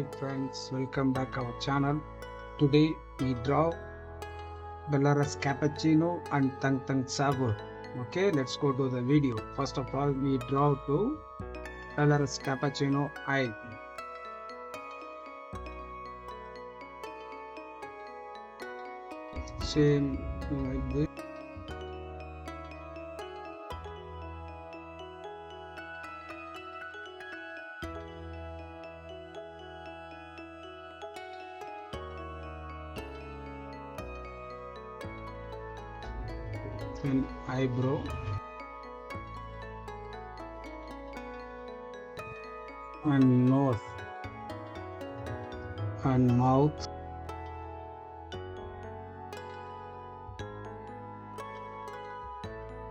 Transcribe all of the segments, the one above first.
Hi friends, welcome back our channel. Today we draw Ballerina Cappuccina and Tung Tung Sahur. Okay, let's go to the video. First of all, we draw to Ballerina Cappuccina eye. Same like this. Then eyebrow. And nose. And mouth.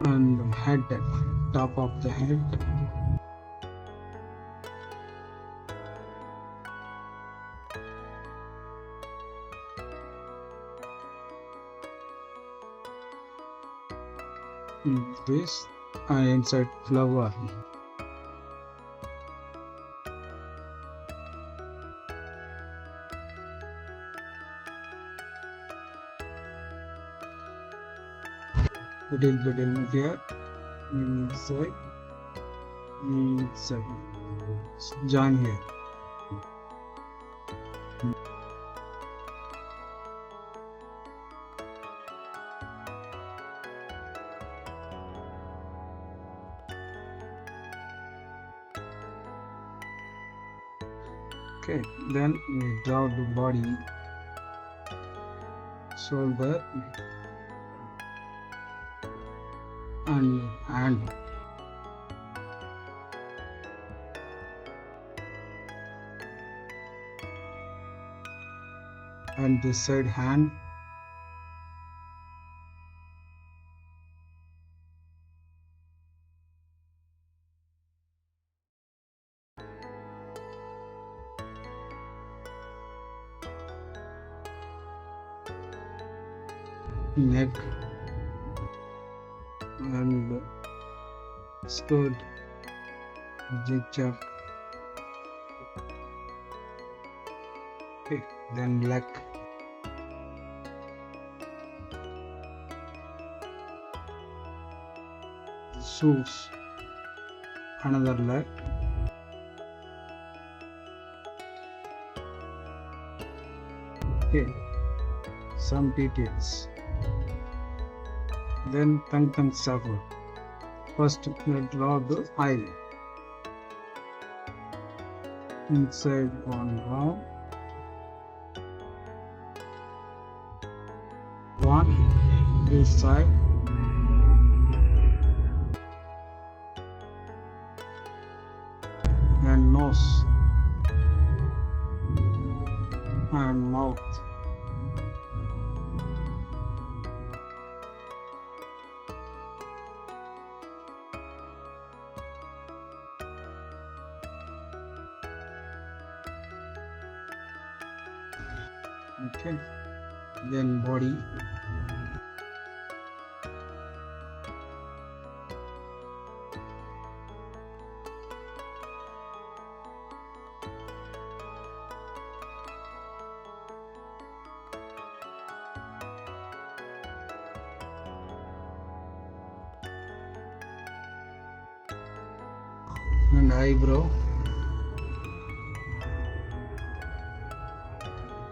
And head, top of the head. This and inside flower. Little bit in here, inside, join here. Okay, then we draw the body, shoulder, and hand. And this side hand. Neck and skirt, zigzag. Okay, then leg. Shoes, another leg. Okay, some details. Then Tung Tung Sahur. First we draw the eye. Inside one round. One this side. And nose. And mouth. Okay, then body. And eyebrow.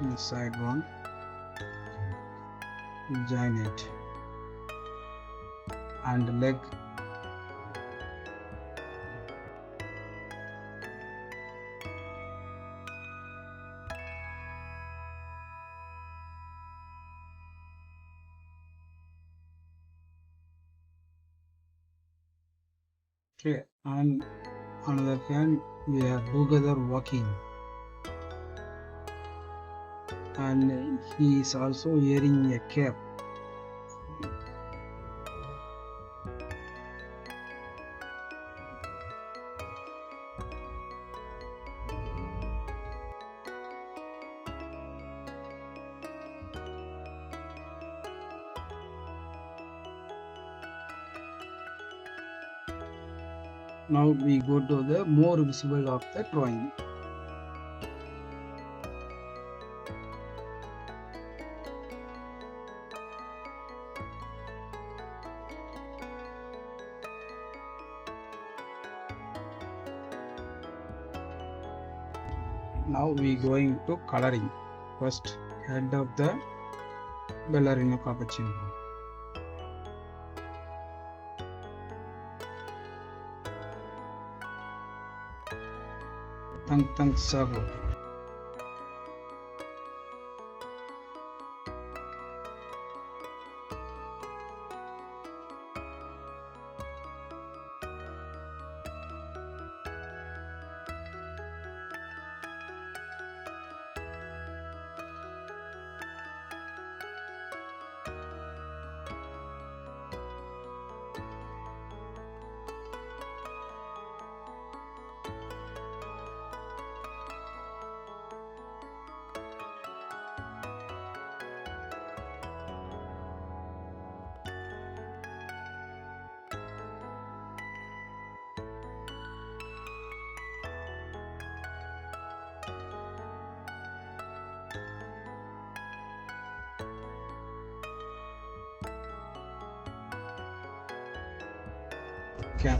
Inside one. Join it. And leg. Okay, and another hand we are together walking, and he is also wearing a cap. Now we go to the more visible of the drawing. Now we going to coloring. First, head of the Ballerina Cappuccina. Tung Tung Sahur. Cap.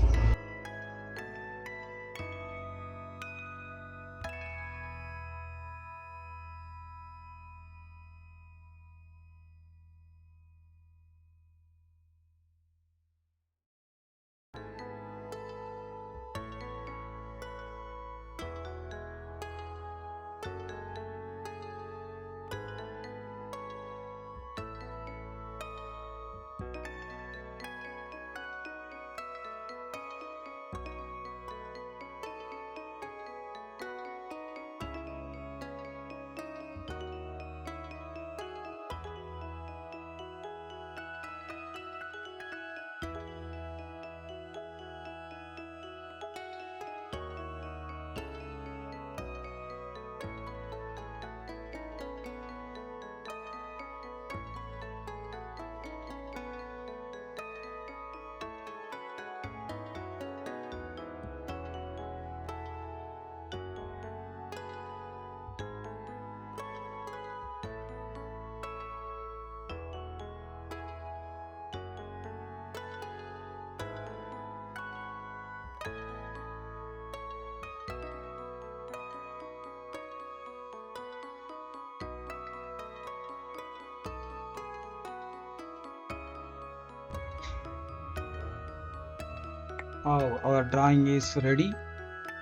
Our drawing is ready.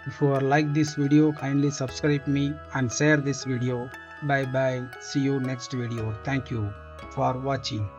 If you are like this video, kindly subscribe me and share this video. Bye bye. See you next video. Thank you for watching.